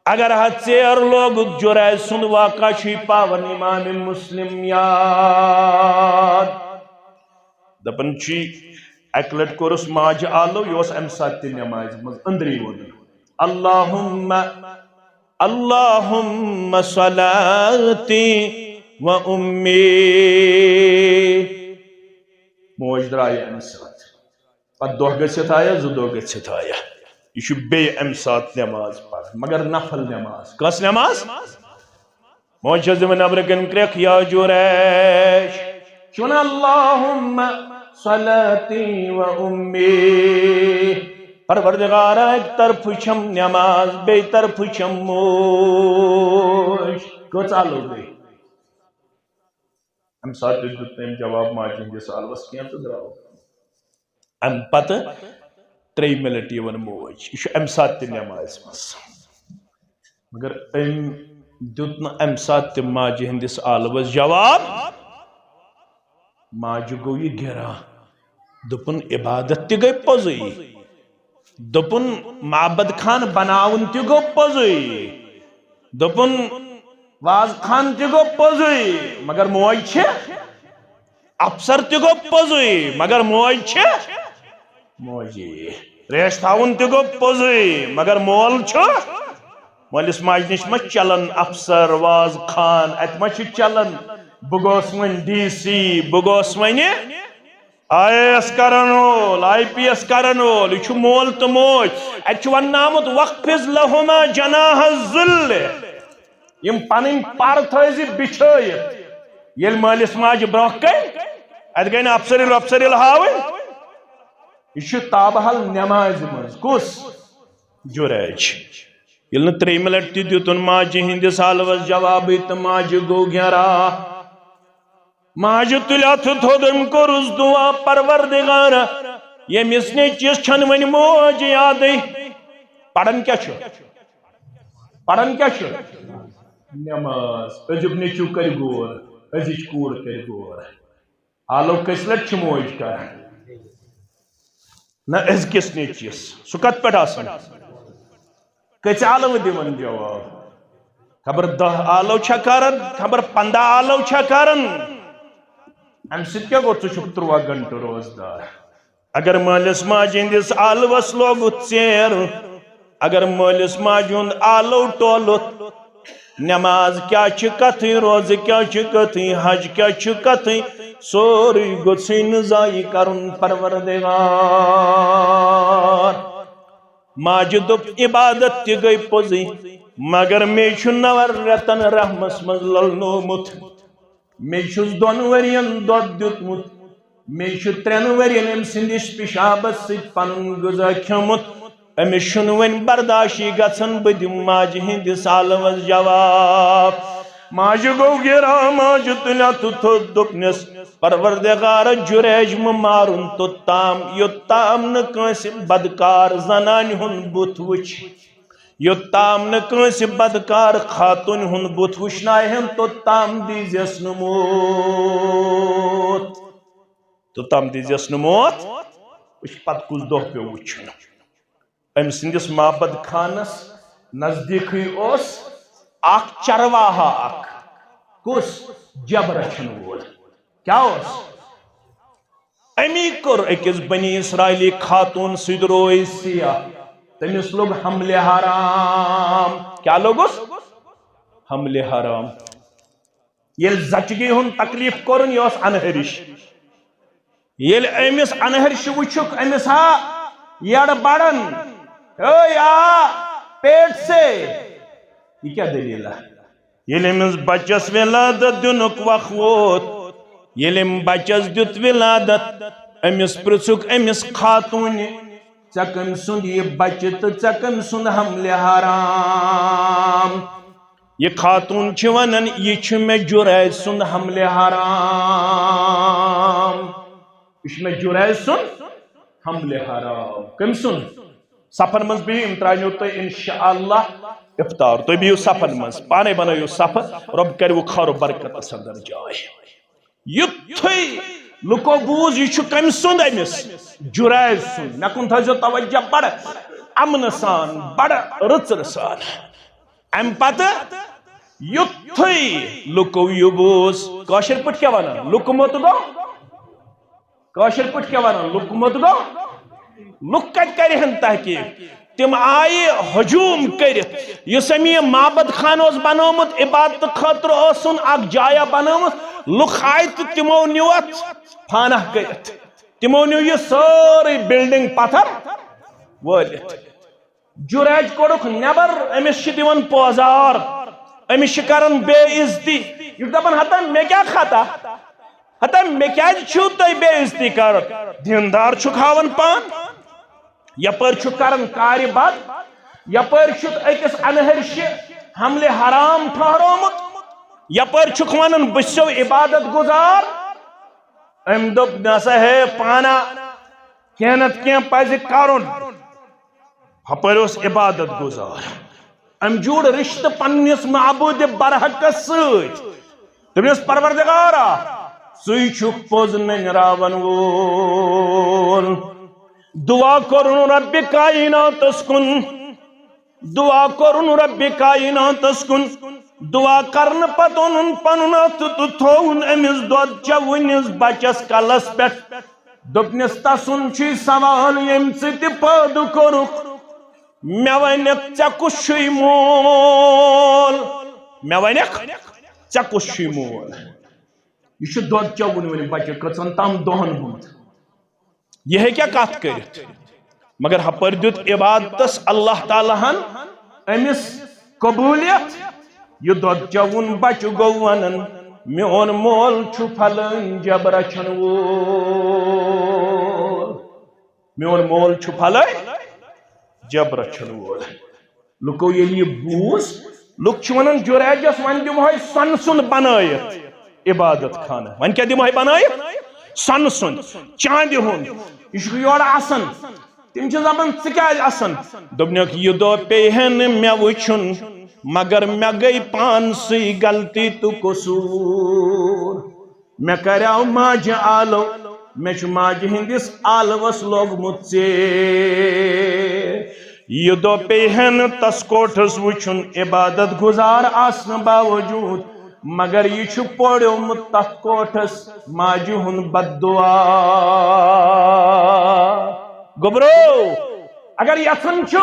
اگر ہتھ ژیر لوگ جرائے سن واقع چھ پاون امام مسلم یاد دپن چھ اک لٹ کورس ماج آلو یہ ام سات نماز مز اندری ون اللہم صلاتی و امی. موج درائے ام سات پت دہ گھت آیا زٕ دۄہ گٔژھِتھ آیا یہ بے ام سات نماز پڑھ مگر نفل نماز. کس نماز؟ موج دِوان نبرٕ کن کرٛیکھ یا جُریش چون اللہم صلاتی و امی. پروردگارا ایک طرف چھم نماز بے طرف چھم موج. کچھ آلو گئی ام سات دیت جواب ماجی ہندس آلوس کیا تو دراو. ام پتہ 3 منٹ یون موج یہ ام سات نماز مز مگر ام دیت نا ام سات ماجی ہندس آلوس جواب. ماجہ گو یہ گرا دپن عبادت تہ گئی پوزی دپن معبد خان بناون تہ گو پوزی دپن واز خان تہ گو پوزی مگر موج چھ افسر تہ گو پوزی مگر موج چھ موجی. ریش تھاون تہ گو پوزی مگر مول چھ مولس ماج نش ما چلن افسر واز خان ات ما چھ چلن بگوس ون ڈی سی بگوس ون IAS کرن وول IPS کرن وول یہ مول تو موج. ات ون آمت وقفز لہما جناح الذل یم پن پر تھزِ بچھائت یل مالس ماج برہ کن ات گئی نا افسر ہاون. یہ تابحل نماز مز کس جریج یل نا 3 منٹ تہ دیتن ماجہ ہندس حلوس جواب تو ماجہ گو گھرا. ماجہ تل اتھ تھودم کورس دعا پروردگارا یمس نیچس چھن ون موج یاد. پڑھن کیا چھ نماز. أزیُک نیچو کر غور أزيج كور كرغور آلو كسلت موج کر نہ أزكس نيچيس سكت پڑ آسن کچھ آلو دیون جواب خبر 10 آلو چھا کرن خبر 15 آلو چھا کرن ام ست کیا گو ژٕ چھُکھ 3 گھنٹہٕ روزدار اگر مالس ماجہِ ہٕنٛدِس آلوس لوگُت ژیر اگر مالس ماجہِ ہُنٛد آلو ٹولُت نماز کیا چھ کتھٕے روزٕ کیا چھ کتھٕے حج کیا چھ کتھٕے سورُے گوٚژھُے نہٕ ضایع کرُن پروردگار ماجہِ دوٚپ عبادت تہِ گٔے پوٚزٕے مگر مے چھُ 9 رٮ۪تن رحمس منٛز للنومُت مے چھُس 2 ؤرین دۄد دیُتمُت مے چھُ 3 ؤرین أمۍ سٕنٛدِس پِشابس سۭتۍ پنُن غذا کھیوٚمُت أمِس چھُنہٕ وۄنۍ برداشی گژھان بہٕ دِمہٕ ماجہِ ہٕنٛدِس آلوس جواب ماجہِ گوٚو گِرا ماجہِ تُلۍ اَتھٕ تھوٚد دوٚپنس پروردگار جُریج مہٕ مارُن توٚتام یوٚتام نہٕ کٲنٛسہِ بدکار زنانہِ ہُنٛد بُتھ وٕچھِ یوٚتام نہٕ کٲنٛسہِ بدکار خاتوٗنہِ ہُنٛد بُتھ وٕچھناوہن توٚتام دیٖزٮ۪س نہٕ موت توٚتام دیٖزٮ۪س نہٕ موت وٕچھ پتہٕ کُس دۄہ پیوٚو وٕچھُن أمۍ سٕنٛدِس مابد خانس نزدیٖکھٕے اوس اکھ چرواہا اکھ کُس جب رچھن وول کیا اوس امی کوٚر أکِس بنی اسرائیلی خاتوٗن سۭتۍ روے سیاہ تٔمِس لوٚگ حملہِ حرام کیا لوٚگُس حملہِ حرام ییٚلہِ زچگی ہُنٛد تکلیٖف کوٚرُن یہِ اوس انہرِش ییٚلہِ أمِس انہرِش وٕچھُکھ أمِس ہا یڑ بڑن اے آ پیٹ سے یہ کیا دلیل ہے ییٚلہِ أمِس بچس ولادت دِنُک وق ووت ییٚلہِ أمۍ بچس دیُت ولادت أمِس پرٛژھُکھ أمِس خاتوٗنہِ ژےٚ کٔمۍ سُنٛد یہِ بچہِ تہٕ ژےٚ کٔمۍ سُنٛد حملہِ حرام یہ خاتون چھِ ونان یہ چھُ مےٚ جُریج سُنٛد حملہِ حرام یہ چھُ مےٚ جُریج سُنٛد حملہِ حرام کٔمۍ سُنٛد صفن منٛز بِہِو یِم ترٛاونو تۄہہِ اِنشاءاللہ افطار تُہۍ بِہِو صفن منٛز پانے بنٲیِو صفہٕ رۄب کَرِوٕ خٲر و برکتس اندر جاے یُتھُے لُکو بوٗز یہِ چھُ کٔمۍ سُنٛد أمِس جُریج سُنٛد مےٚ کُن تھٲیزیو توجہ بڑٕ امنہٕ سان بڑٕ رٕژرٕ سان اَمہِ پتہٕ یُتھُے لُکو یہِ بوٗز کٲشِر پٲٹھۍ کیٛاہ وَنان لُکمُت گوٚو کٲشِر پٲٹھۍ کیٛاہ وَنان لُکمُت گوٚو لُکھ کتہِ کرِہن تحقیٖق تِم آیہِ ہجوٗم کٔرِتھ یُس أمۍ یہِ مابد خان اوس بنومُت عبادتہٕ خٲطرٕ اوسُن اکھ جایا بنٲومٕژ لُکھ آیہِ تہٕ تِمو نیوٗ اتھ فانہ کٔرِتھ تِمو نیوٗ یہِ سٲرٕے بِلڈنگ پتھر وٲلِتھ جُریج کوٚڑُکھ نٮ۪بر أمِس چھِ دِوان پوزار أمِس چھِ کران بے عزتی یہِ چھُ دپان ہتا مےٚ کیٛاہ خطا ہتا مےٚ کیٛازِ چھِو تُہۍ بے عزتی کران دیندار چھُکھ ہاوان پان یپٲرۍ چھُ کران کارِ بد یپٲرۍ چھُکھ أکِس انہرشہِ حملہِ حرام ٹھہرومُت یپٲرۍ چھُکھ ونان بہٕ چھُسو عبادت گزار أمۍ دوٚپ مےٚ ہسا ہے پانا کینٛہہ نتہٕ کینٛہہ پزِ کرُن ہپٲرۍ اوس عبادت گزار أمۍ جوٗڑ رشتہٕ پننِس معبوٗدِ برحقس سۭتۍ دوٚپنس پروردگارا ژٕے چھُکھ پوٚز ننراون وول دعا کوٚرُن ربِ کایناتس کُن دعا کوٚرُن ربِ کایناتس کُن دعا کرنہٕ پتہٕ اوٚنُن پنُن اَتھٕ تہٕ تھووُن أمِس دۄد چوٕنِس بچس کلس پٮ۪ٹھ دوٚپنس تسُنٛد چھُے سوال ییٚمہِ ژٕ تہِ پٲدٕ کوٚرُکھ مےٚ ونکھ ژےٚ کُس چھُے مول مےٚ ونکھ ژےٚ کُس چھُے مول یہ چھُ دۄد چوُن وۄنۍ بچہِ کٔژن تام دۄہن ہُنٛد یہ ہیٚکیٛاہ کتھ کٔرِتھ مگر ہپٲرۍ دیُت عبادتس اللہ تعالیٰ ہن أمِس قبوٗلیت یہ دۄد چوُن بچہِ گوٚو ونان میون مول چھُ پھلٲنۍ جب رچھن وول میون مول چھُ پھلٲنۍ جب رچھن وول لُکو ییٚلہِ یہِ بوٗز لُکھ چھِ ونان جُریجس وۄنۍ دِمہوے سۄنہٕ سُنٛد بنٲیِتھ عبادت خانہ وۄنۍ کیٛاہ دِمہوے بنٲیِتھ سۄنہٕ سُنٛد چاندِ ہُنٛد یہِ چھُ یورٕ آسان تم چھ دپان ژٕ کیٛازِ اَسان دوٚپنکھ یہِ دۄہ پیٚیہِ نہٕ مےٚ وٕچھُن مگر مےٚ گٔے پانسٕے غلطی تہٕ قصوٗر مےٚ کریٛاو ماجہِ آلو مےٚ چھُ ماجہِ ہٕنٛدِس آلوَس لوگمُت ژیر یہِ دۄہ پیٚیہِ نہٕ تس کوٹھس وٕچھُن عبادت گُزار آسنہٕ باوجوٗد مگر یہِ چھُ پوڑیومُت تتھ کوٹھس ماجہِ ہُنٛد بد دعا گوٚبرو اگر یژھان چھُ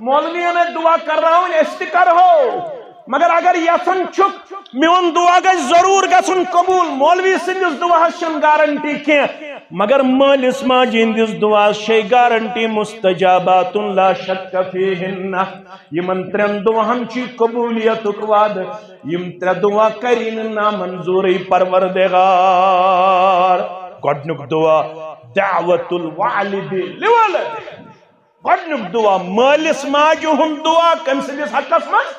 مولوِین دعا کرناوٕنۍ أسۍ تہِ کرہو مگر اگر یژھان چھُکھ میون دعا گژھِ ضروٗر گژھُن قبوٗل مولوی سٕنٛدِس دعاہس چھنہٕ گارنٹی کینٛہہ مگر مٲلِس ماجہِ ہٕنٛدِس دعاہس چھے گارنٹی مستجاباتُن لا شک فیہنہ یِمن ترٛٮ۪ن دعاہن چھُ قبوٗلیتُک وعدٕ یِم ترٛےٚ دعا کری نہٕ نامنظوٗرٕے پروردگار گۄڈنیُک دعا دعوت الوالد لولدہ گۄڈنیُک دعا مٲلِس ماجہِ ہُنٛد دعا کٔمۍ سٕنٛدِس حقس منٛز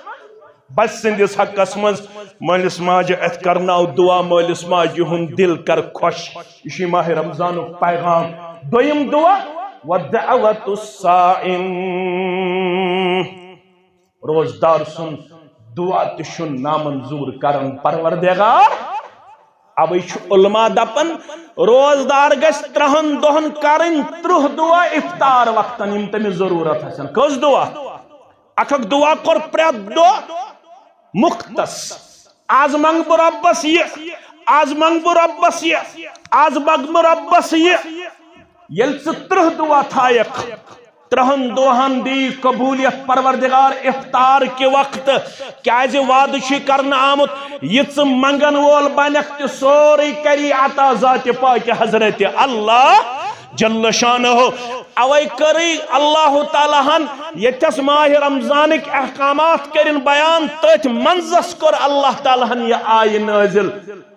بچ سٕنٛدِس حقس منٛز مٲلِس ماجہِ اَتھ کرناو دعا مٲلِس ماجہِ ہُنٛد دل کر خۄش یہِ چھُ ماہِ رمضانُک پیغام دوٚیِم دعا ودعوت الصائم روزدار سُنٛد دعا تہِ چھُنہٕ نامنظوٗر کران پروردگار اوے چھُ علما دپان روزدار گژھِ 3 دۄہن کرٕنۍ 30 دعا افطار وقتن یِم تٔمِس ضروٗرت آسن کٔژ دعا اکھ دعا کوٚر پرٛٮ۪تھ دۄہ مختص آز منٛگہٕ بہٕ رۄبس یہِ آز منٛگہٕ بہٕ رۄبس یہِ آز منٛگہٕ بہٕ رۄبس یہِ ییٚلہِ ژٕ 30 دعا تھایکھ 30 دۄہن دی قبوٗلیت پروردگار افطار کہِ وقتہٕ کیازِ وعدٕ چھُے کرنہٕ آمُت یہِ ژٕ منگن وول بنکھ تہِ سورُے کری عطا ذاتِ پاکہِ حضرت اللہ جل شانہ اوے کری اللہ تعالیٰ ہن یتس ماہ رمضانک احکامات کرن بیان تٔتھۍ منزس کور اللہ تعالیٰ ہن یہ آیہِ نازل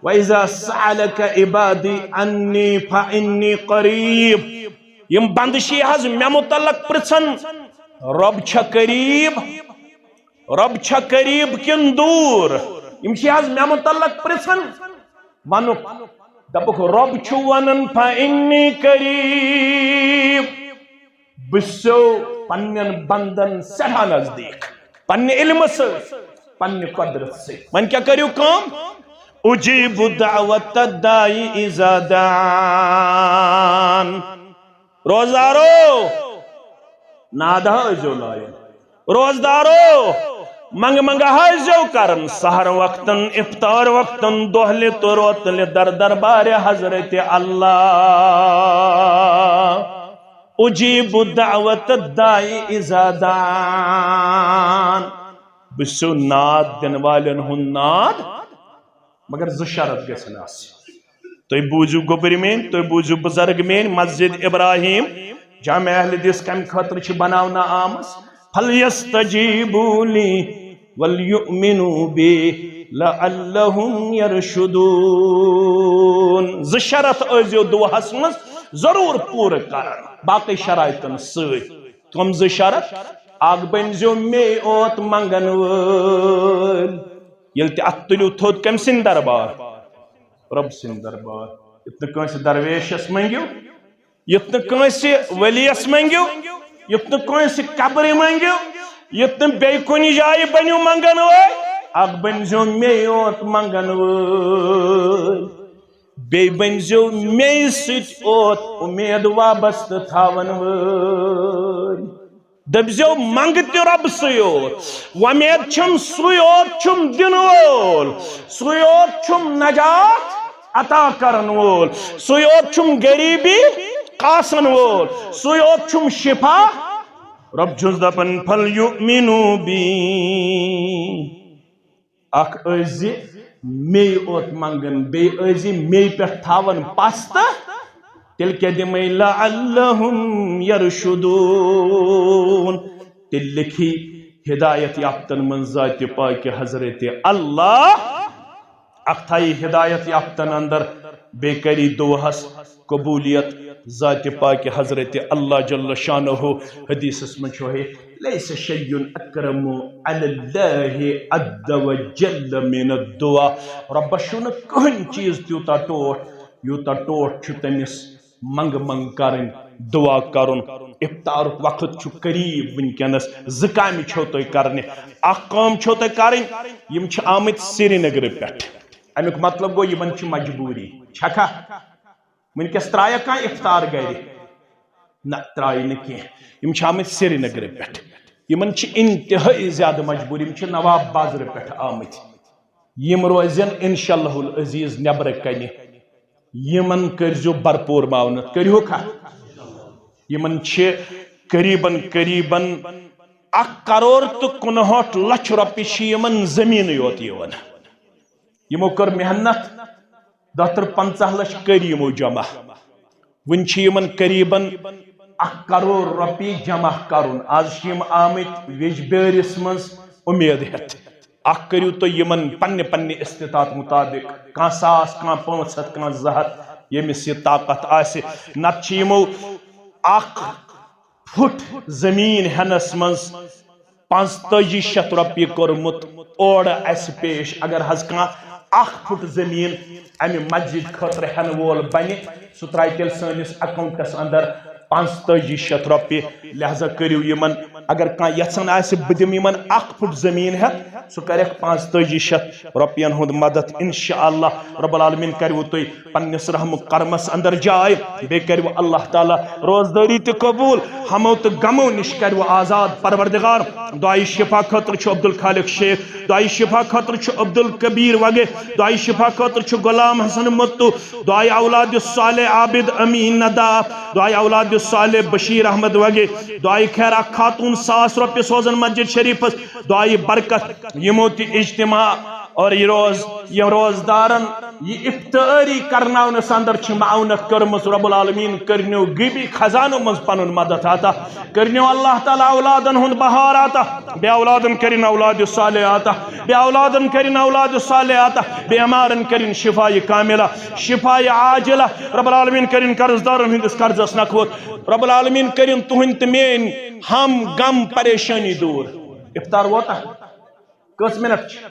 وَإِذَا سَأَلَكَ عِبَادِي عَنِّي فَإِنِّي قَرِيب یم بندشی حض مے متعلق پرژھن رب چھا قریب کن دور یم چھ حض مے متعلق پرژھن ونک دپک رب چھُ ونن فإني قریب بسو پنن بندن سٹھا نزدیک پنہ علم سۭتۍ پنہ قدرت سۭتۍ وۄنۍ کیاہ کٔرِو کٲم اجیب دعوت الداعی اذا دعان روزدارو نادہ ٲسۍزیو لایان روزدارو منگا ٲسۍزیو کرن سحر وقتن افطار وقتن دۄہلہِ تہٕ روتلہِ در دربارِ حضرت اللہ اجیب دعوت الداعی اذا دعان بہٕ چھُسو ناد دِنہٕ والٮ۪ن ہُنٛد ناد مگر 2 شرط گژھن آسٕنۍ تُہۍ بوٗزِو گوٚبٕرۍ میٲنۍ تُہۍ بوٗزِو بُزرگ میٲنۍ مسجد ابراہیم جامع اہل حدیث کمہِ خٲطرٕ چھِ بناونہٕ آمٕژ فَلْيَسْتَجِیبُوا لِی وَلْیُؤْمِنُوا بِی لَعَلَّهُمْ يَرْشُدُونَ 2 شرط ٲسۍزیو دعاہس منٛز ضروٗر پوٗرٕ کران باقٕے شرائطن سۭتۍ کم 2 شرط اکھ بٔنۍزیو مے اوت منگن وٲلۍ ییٚلہِ تہِ اتھ تُلِو تھوٚد کٔمۍ سٕنٛدِ دربار رب سٕنٛدِ دربار یُتھ نہٕ کٲنٛسہِ درویشس منٛگِو یُتھ نہٕ کٲنٛسہِ ؤلِیس منٛگِو یُتھ نہٕ کٲنٛسہِ قبرِ منٛگِو یُتھ نہٕ بیٚیہِ کُنہِ جایہِ بٔنِو منگن وٲلۍ اکھ بٔنۍزیو مے اوت منگن وٲلۍ بیٚیہِ بٔنۍزیو مے سۭتۍ اوت اُمید وابستہٕ تھاون وٲلۍ دٔپزیو منگہٕ تہِ رۄبسٕے اوت وۄمید چھُم سُے اوت چھُم دِنہٕ وول سُے اوت چھُم نجات عطا کرن وول سُے اوت چھُم غریبی قاسن وول سُے اوت چھُم شفا رب چھُس دپان فَلْیُؤْمِنُوا بِی اکھ ٲسۍزِ مے اوت منگن بیٚیہِ ٲسۍزِ مے پٮ۪ٹھ تھاون پس تہٕ تیٚلہِ کیٛاہ دِمَے لَعَلَّهُمْ يَرْشُدُونَ تیٚلہِ لیکھی ہدایت یافتن منٛز ذاتِ پاکہِ حضرت اللہ اکھ تھایی ہدایت یافتن اندر بیٚیہِ کری دعاہس قبولیت ذاتِ پاکہِ حضرت اللہ جل شانہ حدیثس منٛز چھُ ہے لیس شیء اکرم علی اللہ عز وجل من الدعا رۄبس چھُنہٕ کٕہٕنۍ چیٖز تیوٗتاہ ٹوٹھ یوٗتاہ ٹوٹھ چھُ تٔمِس منٛگہٕ کرٕنۍ دعا کرن افطار وقت چھ قریب ونکس زکام چھو تو کرنے اخ کام چھو تو کرن یم چھ آمت سری نگر پہ امیک مطلب گو یمن چھ مجبوری چھکا ونکس ترایا کان افطار گھر نہ ترائی نہ کی یم چھ آمت سری نگر پہ یمن چھ انتہائی زیادہ مجبوری یم چھ نواب بازر پہ آمت یم روزن انشاءاللہ العزیز نبر کنہ یمن کرزو بھرپور معاونت کریو کھا یمن چھ قریباً 1.59 کروڑ رۄپیہِ چھ یمن زمین یوت یوان یمو کر محنت 50 لچھ کر یمو جمع ون چھ یمن قریباً 1 کروڑ رۄپیہِ جمع کرن آز چھ یم آمت ویجبیرس مز امید ہتھ اخ کریو تو یمن پنہ استطاعت مطابق کان 100 کان 500 کان 200 یمس یہ طاقت آسہ نت چھ یمو 1 فٹ زمین ہنس مز 4500 رۄپیہِ کورمت اور اس پیش اگر حض کان 1 فٹ زمین امی مسجد خاطر ہن وول بنہ سہ ترائی تیل سانس اکاؤنٹس اندر 4500 رۄپیہِ لہذا کریو یمن اگر کان یژھان آسہ بہ دم یمن 1 فٹ زمین ہتھ سہ کرک 4500 رۄپین ہند مدد انشاءاللہ رب العالمین کرو تھی پنس رحم کرمس اندر جائے بے کرو اللہ تعالی روزداری تہ قبول ہمو تو غمو نش کرو آزاد پروردگار دعائی شفا خاطر چھ عبدالخالق شیخ دعائی شفا خاطر چھ عبدالکبیر وگے دعائی شفا خاطر چھ غلام حسن متو دعائی اولاد الصالح عابد امین ندا دعائی اولاد الصالح بشیر احمد وگے دعائی خیرہ خاتون 100 رۄپیہِ سوزن مسجد شریفس دعائی برکت یمو تی اجتماع اور یہ روزدارن یہ افطاری کرناونس اندر چھ معاونت کرمس رب العالمین کرنیو غیبی خزانو مز پنن مدد آتا کرنیو اللہ تعالی اولادن ہند بہار آتا بے اولادن کرن اولاد صالح آتا بے اولادن کرن اولاد صالح آتا بے امارن کرن شفاء کاملہ شفاء عاجلہ رب العالمین کرن قرضدارن ہندس قرضس نکوت رب العالمین کرن تہند تہ مین ہم غم پریشانی دور افطار ووتا کس منٹ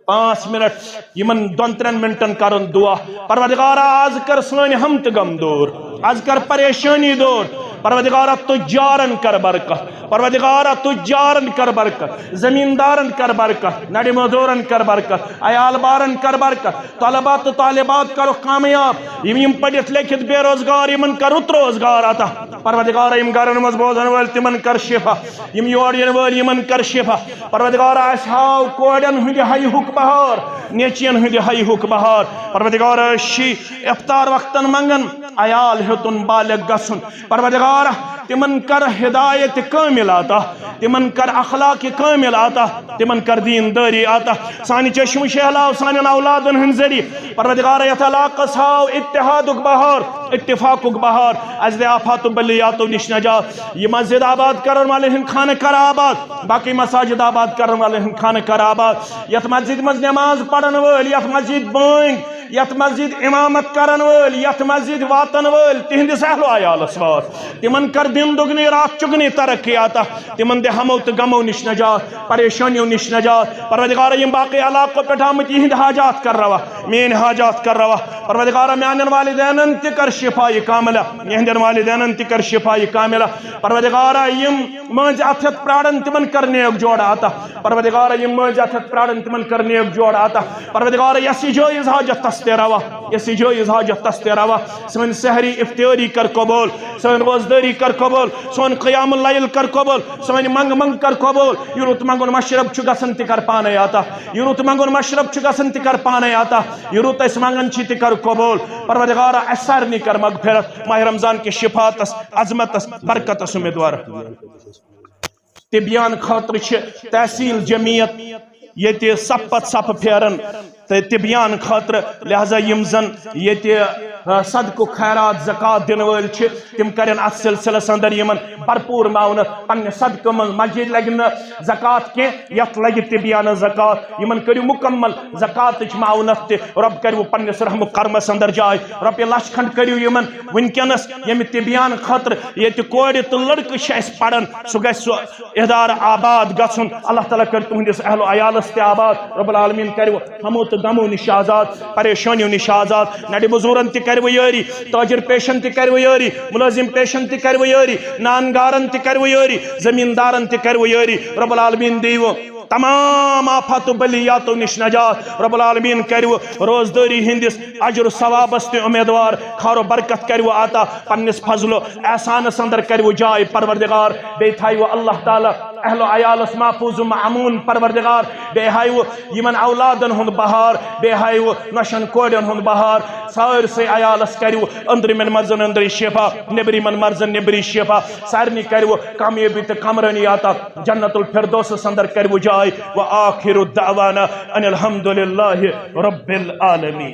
5 منٹ یمن 2-3 منٹن کرن دعا پروردگارا آز کر سن ہم تہ غم دور آز کر پریشانی دور پروردگارا تجارن کر برکت پروردگارا تجارن کر برکت زمیندارن کر برکت نڑی مزورن کر برکت عیال بارن کر برکت طلبات و طالبات کرو کامیاب یم پڑھت لکھت بے روزگار یمن کر رت روزگار آتا پروردگارا یم گرن مز بوزن ول تمن کر شفا یم یور ین ول یمن کر شفا پروردگارا اس ہاو کوڑن ہند ہی حق بہار نیچین ہند ہی حق بہار پروردگارا شی افطار وقتن منگن عیال ہتن بالغ گسن پروردگارا تمن کر ہدایت کامل آتا تمن کر اخلاق کامل آتا تمن کر دینداری آتا سانی چشم شہلاو سانی اولادن ہن ذریعہ پروردگار یت علاقس ہاو اتحادک بہار اتفاقک بہار از آفات و بلیاتو نش نجات یہ مسجد آباد کرن والے ہن خانہ کر آباد باقی مساجد آباد کرن والے ہن خانہ کر آباد یت مسجد مز نماز پڑھن ول یت مسجد بانگ یت مسجد امامت کرن ول یت مسجد واتن ول تہندس اہل و عیالس وات تمن کر دن دگنی رات چگنی ترقی آتا تمن دے ہمو تو غمو نش نجات پریشانیوں نش نجات پروردگار یم باقی علاقوں پہ آمت یہند حاجات کر روا مین حاجات کر روا پروردگار میانن والدینن تہ کر شفاء کاملہ یہندن والدینن تہ کر شفاء کاملہ پروردگار یم منز اتھت پراڑن تمن کر نیک جوڑ آتا پروردگار یم منز اتھت پراڑن تمن کر نیک جوڑ آتا پروردگار یسی جویز حاجت تستے روا یسی جویز حاجت تستے روا سن سحری افطاری کر قبول سن روزداری کر قبول سن قیام اللیل کر قبول سن منگ منگ کر قبول یورت منگن مشرب چھ گسن تہ کر پانے آتا یورت منگن مشرب چھ گسن تہ کر پانے آتا یورت اس منگن چھ تہ کر قبول پروردگار اثر نی کر مغفرت ماہ رمضان کے شفاعتس عظمتس برکتس امیدوار طبیان خاطر چھ تحصیل جمعیت یہ سپت سپ پھیرن طبیان خاطر لہذا یم زن یہ صدقہ خیرات زکات دن ول تم کرن ات سلسلس اندر یمن بھرپور معاونت پنہ صدقہ من مسجد لگن زکات کی یت لگہ طبیان زکات یمن کرو مکمل زکات معاونت تہ رب کرو پنس رحم کرمس اندر جائے رۄپیہِ لچھ کھنڈ کرو یمن ونکس یم طبیان خاطر یہ کور تو لڑکہ اس پڑھن سہ گژھِ سہ ادارہ آباد گژھن اللہ تعالیٰ کر تہندس اہل و عیالس تہ آباد رب العالمین کرو ہمو تو غمو نش آزاد پریشانیوں نش آزاد نڑی مزورن تہ کرو یاری تاجر پیشن تہ کرو یاری ملازم پیشن تہ کرو یاری نانگارن تہ کرو یاری زمیندارن تہ کرو یاری رب العالمین دیو تمام آفات و بلیاتو نش نجات رب العالمین کرو روزداری ہندس اجر و ثوابس تہ امیدوار خار و برکت کرو عطا پنس فضل و احسانس اندر کرو جائے پروردگار بے تھائیو اللہ تعالی اہل و عیالس محفوظ و معمون پروردگار بے ہائیو یمن اولادن ہند بہار بے ہائیو نشن کوڑن ہند بہار سار سے عیالس کرو اندر من مرزن اندر شفا نبری من مرزن نبری شفا سارنی کرو کامیابی تہ کمرنی عطا جنت الفردوس اندر کرو جائے وآخر الدعوانا ان الحمد للہ رب العالمین.